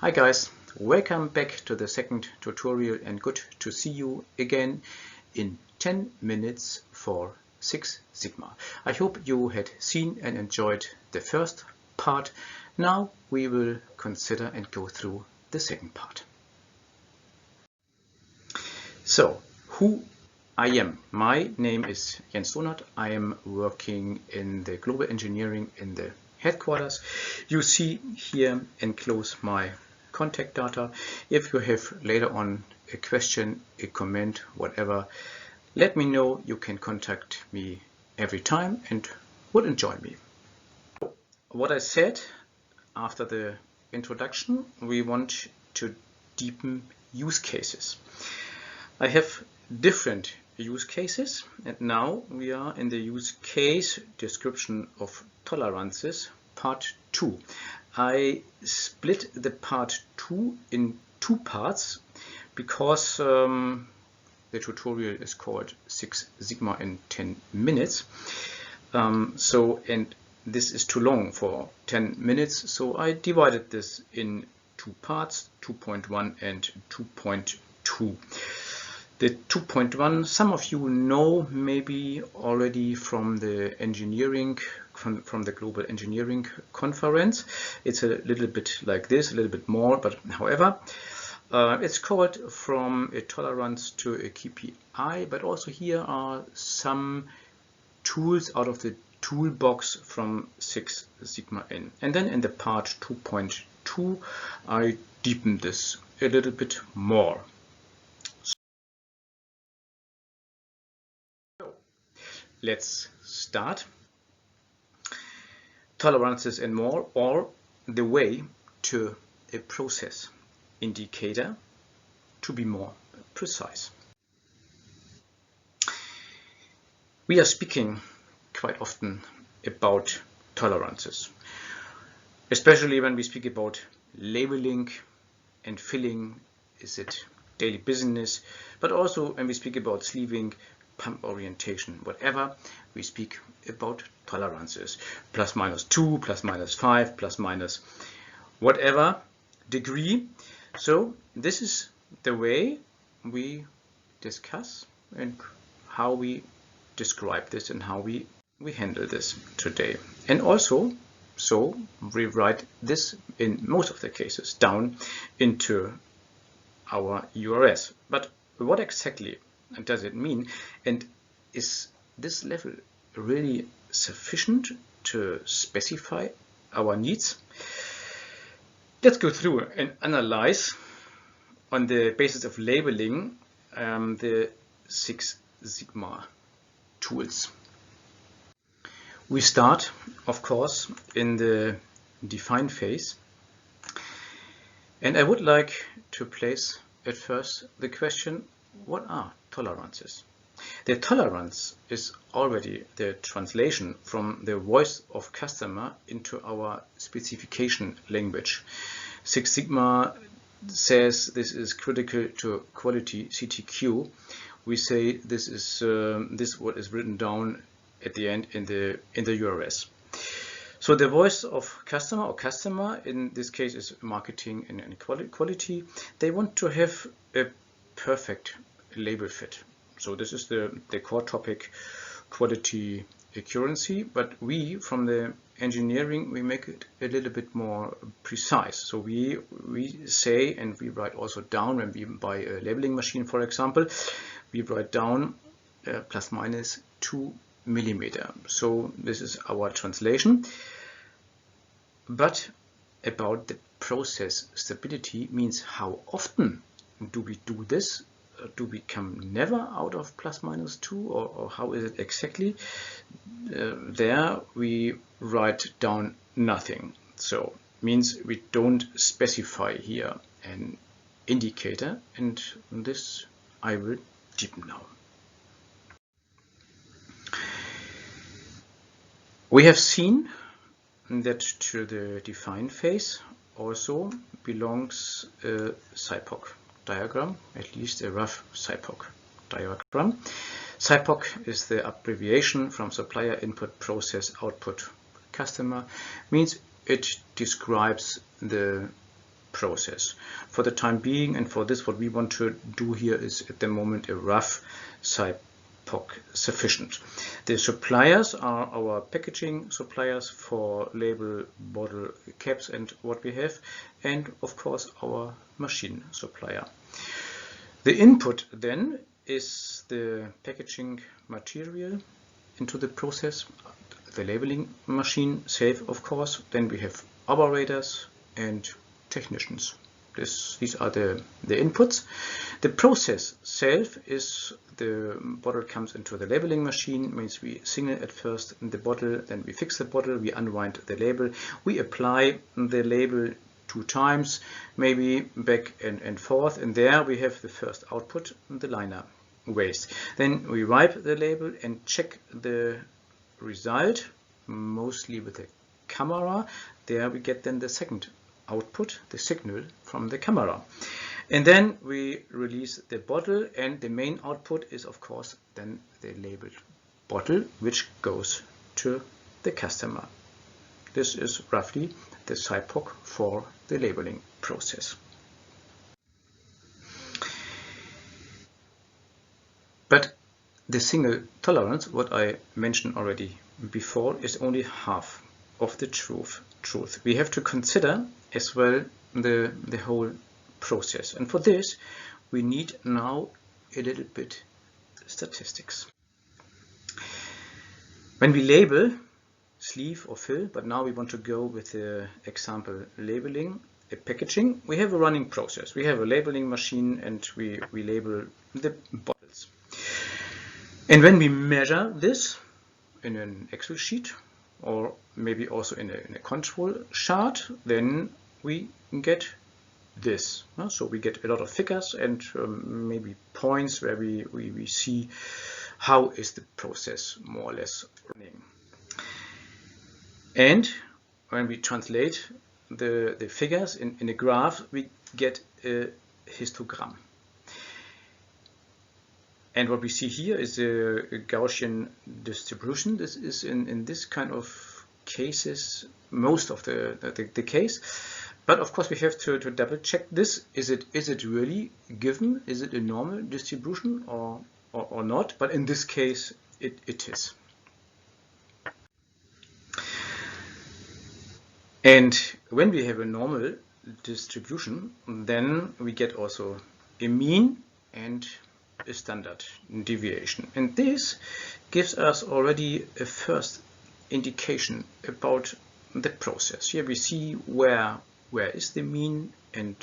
Hi guys, welcome back to the second tutorial and good to see you again in 10 minutes for Six Sigma. I hope you had seen and enjoyed the first part. Now we will consider and go through the second part. So, who I am. My name is Jens Donat. I am working in the global engineering in the headquarters. You see here enclose my contact data. If you have later on a question, a comment, whatever, let me know. You can contact me every time and would enjoy me. What I said after the introduction, we want to deepen use cases. I have different use cases, and now we are in the use case description of tolerances part 2. I split the part 2 in 2 parts because the tutorial is called Six Sigma in 10 minutes. And this is too long for 10 minutes, so I divided this in 2 parts, 2.1 and 2.2. The 2.1, some of you know maybe already from the engineering, from the global engineering conference. It's a little bit like this, a little bit more, but however, it's called from a tolerance to a KPI, but also here are some tools out of the toolbox from Six Sigma in. And then in the part 2.2, I deepen this a little bit more. Let's start. Tolerances and more, or the way to a process indicator to be more precise. We are speaking quite often about tolerances, especially when we speak about labeling and filling. Is it daily business? But also when we speak about sleeving, pump orientation, whatever, we speak about tolerances. Plus minus 2, plus minus 5, plus minus whatever degree. So this is the way we discuss and how we describe this and how we handle this today. And also, so we write this in most of the cases down into our URS. But what exactly does it mean, and is this level really sufficient to specify our needs? Let's go through and analyze on the basis of labeling the Six Sigma tools. We start, of course, in the define phase, and I would like to place at first the question, what are tolerances? The tolerance is already the translation from the voice of customer into our specification language. Six Sigma says this is critical to quality CTQ. We say this is what is written down at the end in the URS. So the voice of customer, or customer in this case is marketing and quality. They want to have a perfect label fit. So this is the core topic, quality accuracy, but we from the engineering, we make it a little bit more precise. So we say, and we write also down when we buy a labeling machine, for example, we write down plus minus 2 millimeter. So this is our translation. But about the process stability means how often do we do this? Do we come never out of plus minus 2, or how is it exactly? There we write down nothing. So means we don't specify here an indicator, and this I will deepen now. We have seen that to the define phase also belongs a SIPOC diagram, at least a rough SIPOC diagram. SIPOC is the abbreviation from supplier input, process, output, customer. Means it describes the process. For the time being and for this, what we want to do here is at the moment a rough SIPOC sufficient. The suppliers are our packaging suppliers for label, bottle, caps and what we have, and of course our machine supplier. The input then is the packaging material into the process, the labeling machine safe of course, then we have operators and technicians. These are the inputs. The process itself is the bottle comes into the labeling machine, means we signal at first in the bottle, then we fix the bottle, we unwind the label, we apply the label 2 times, maybe back and forth, and there we have the first output, the liner waste. Then we wipe the label and check the result, mostly with the camera. There we get then the second output, the signal from the camera. And then we release the bottle, and the main output is of course then the labeled bottle, which goes to the customer. This is roughly the SIPOC for the labeling process. But the single tolerance, what I mentioned already before, is only half of the truth. We have to consider as well the whole process, and for this we need now a little bit statistics. When we label, sleeve or fill, but now we want to go with the example labeling, a packaging, we have a running process. We have a labeling machine and we label the bottles. And when we measure this in an Excel sheet or maybe also in a control chart, then we get this. So we get a lot of figures and maybe points where we see how is the process more or less running. And when we translate the figures in a graph, we get a histogram. And what we see here is a Gaussian distribution. This is in this kind of cases most of the case. But of course we have to double check this. Is it really given? Is it a normal distribution or not? But in this case it is. And when we have a normal distribution, then we get also a mean and a standard deviation. And this gives us already a first indication about the process. Here we see where is the mean and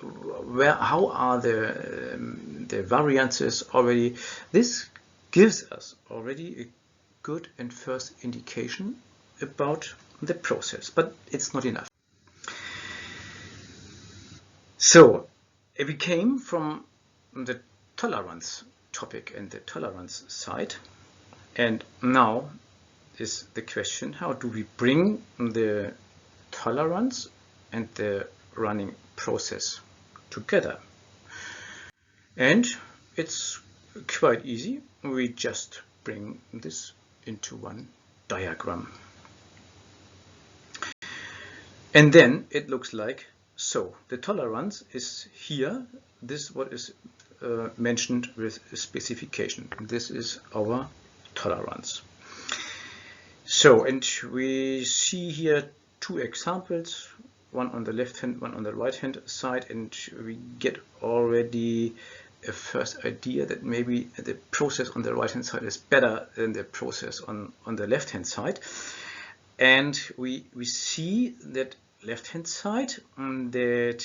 how are the variances already. This gives us already a good and first indication about the process, but it's not enough. So we came from the tolerance topic and the tolerance side, and now is the question, how do we bring the tolerance and the running process together? And it's quite easy. We just bring this into one diagram. And then it looks like so. The tolerance is here. This what is mentioned with specification. This is our tolerance. So, and we see here 2 examples, one on the left hand, one on the right hand side, and we get already a first idea that maybe the process on the right hand side is better than the process on the left hand side. And we see that left hand side that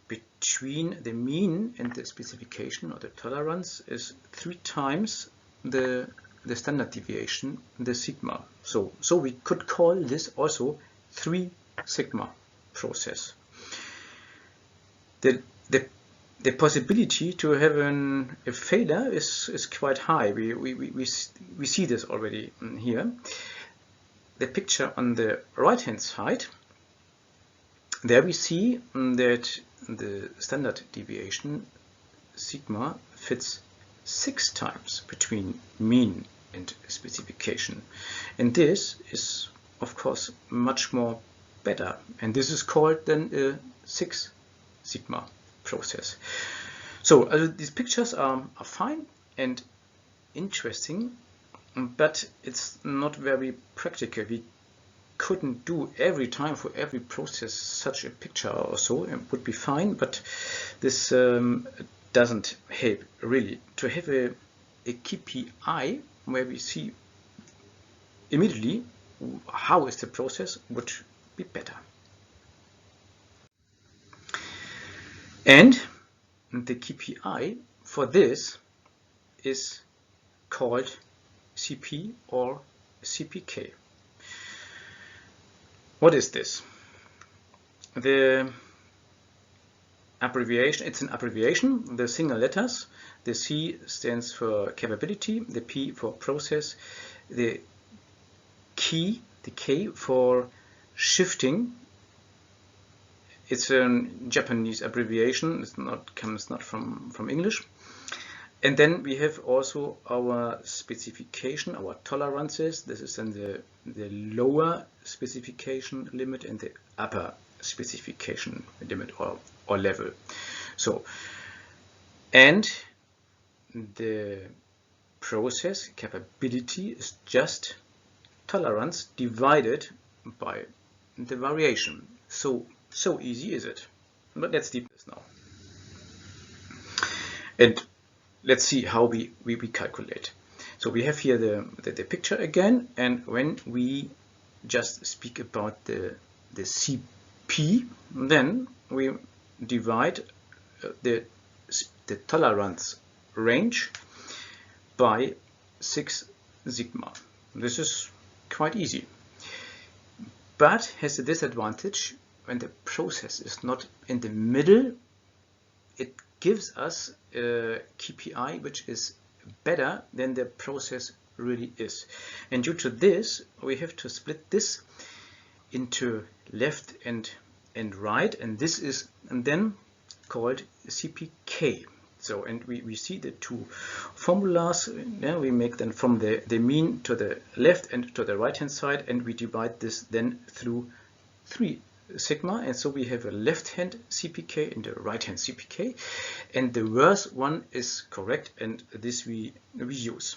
between the mean and the specification or the tolerance is 3 times the standard deviation, the sigma. So we could call this also 3 sigma process. The possibility to have a failure is quite high. We see this already here. The picture on the right hand side, there we see that the standard deviation sigma fits 6 times between mean and specification, and this is of course much more better. And this is called then a Six Sigma process. So these pictures are fine and interesting, but it's not very practical. We couldn't do every time for every process such a picture or so. It would be fine, but this doesn't help really. To have a KPI where we see immediately how is the process would be better. And the KPI for this is called CP or CPK. What is this? The abbreviation, it's an abbreviation, the single letters. The C stands for capability, the P for process, the K for shifting. It's a Japanese abbreviation, comes not from English. And then we have also our specification, our tolerances. This is then the lower specification limit and the upper specification limit or level. So, and the process capability is just tolerance divided by the variation. So easy is it. But let's deep this now. And let's see how we calculate. So we have here the picture again, and when we just speak about the CP, then we divide the tolerance range by 6 sigma. This is quite easy, but has a disadvantage. When the process is not in the middle, it gives us a KPI which is better than the process really is. And due to this, we have to split this into left and right, and this is then called CPK. So, and we see the two formulas. Yeah, we make them from the mean to the left and to the right hand side, and we divide this then through 3 sigma, and so we have a left hand CPK and a right hand CPK, and the worst one is correct, and this we use.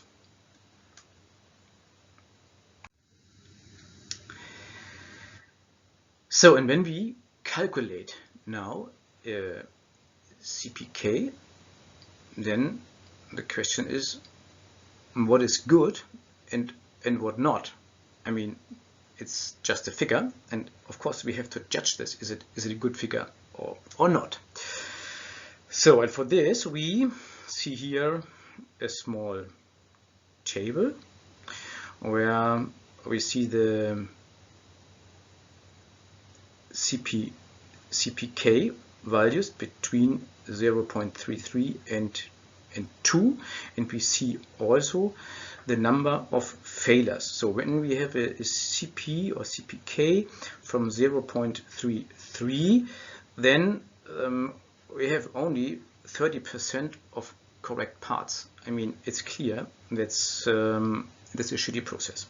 So, and when we calculate now CPK, then the question is what is good and what not. I mean, it's just a figure, and of course we have to judge this. Is it a good figure or not? So, and for this we see here a small table where we see the CPK values between 0.33 and 2, and we see also the number of failures. So when we have a CP or CPK from 0.33, then we have only 30% of correct parts. I mean, it's clear that's a shitty process.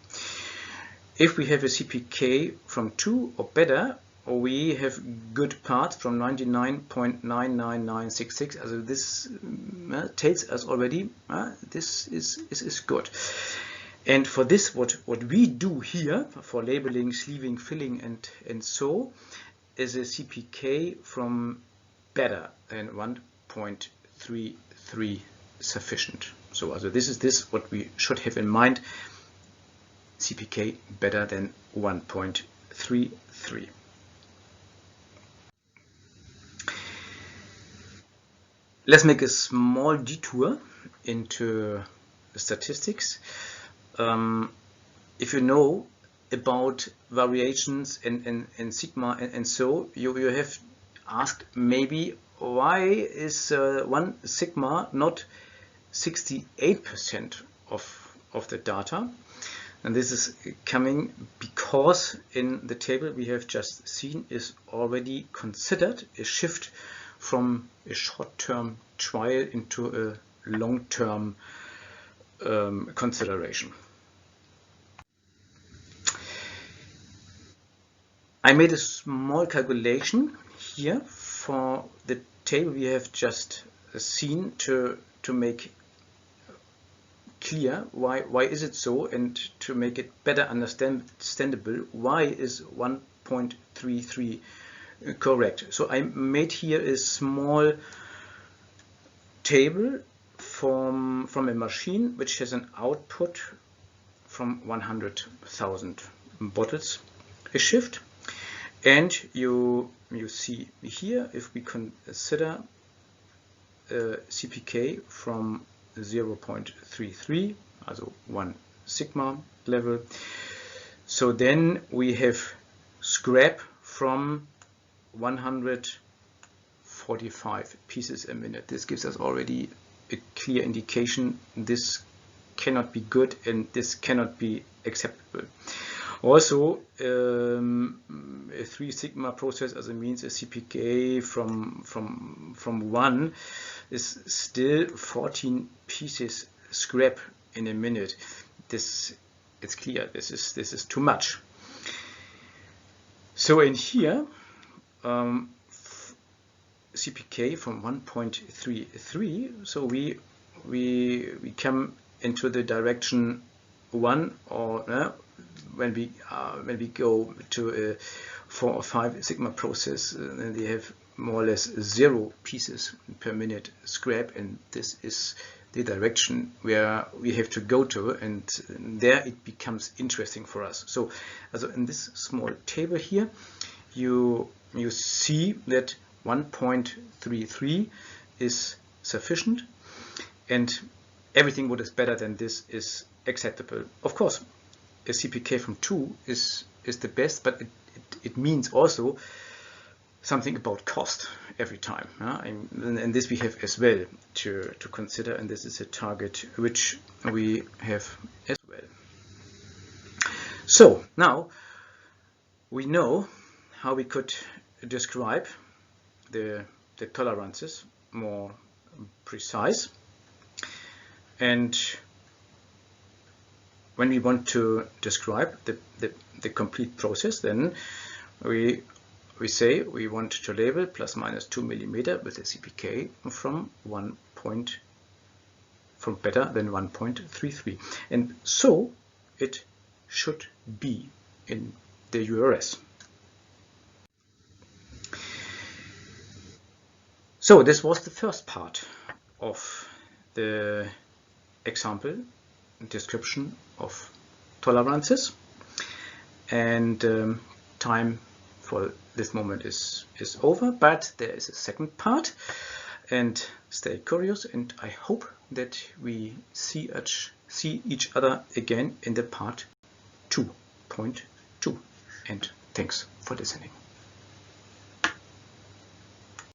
If we have a CPK from 2 or better, we have good parts from 99.99966. Also this tells us already this is good. And for this, what we do here for labeling, sleeving, filling, and so is a CPK from better than 1.33 sufficient. So also this is what we should have in mind. CPK better than 1.33. Let's make a small detour into statistics. If you know about variations and sigma and so, you have asked maybe why is 1 sigma not 68% of the data? And this is coming because in the table we have just seen is already considered a shift from a short-term trial into a long-term consideration. I made a small calculation here for the table we have just seen to make clear why is it so, and to make it better understandable why is 1.33 correct. So I made here a small table from a machine which has an output from 100,000 bottles a shift, and you see here, if we consider CPK from 0.33, also 1 sigma level, so then we have scrap from 145 pieces a minute. This gives us already a clear indication this cannot be good and this cannot be acceptable. Also, a 3 sigma process also means a CPK from 1 is still 14 pieces scrap in a minute. It's clear this is too much. So in here, CPK from 1.33, so we come into the direction 1, or when we go to a 4 or 5 sigma process, then they have more or less 0 pieces per minute scrap, and this is the direction where we have to go to, and there it becomes interesting for us. So also in this small table here, you see that 1.33 is sufficient, and everything what is better than this is acceptable. Of course, a CPK from 2 is the best, but it means also something about cost every time, and this we have as well to consider, and this is a target which we have as well. So now we know how we could describe the tolerances more precise, and when we want to describe the complete process, then we say we want to label plus minus 2 millimeter with a CPK from better than 1.33, and so it should be in the URS. So this was the first part of the example description of tolerances, and time for this moment is over, but there is a second part, and stay curious, and I hope that we see each other again in the part 2.2, and thanks for listening.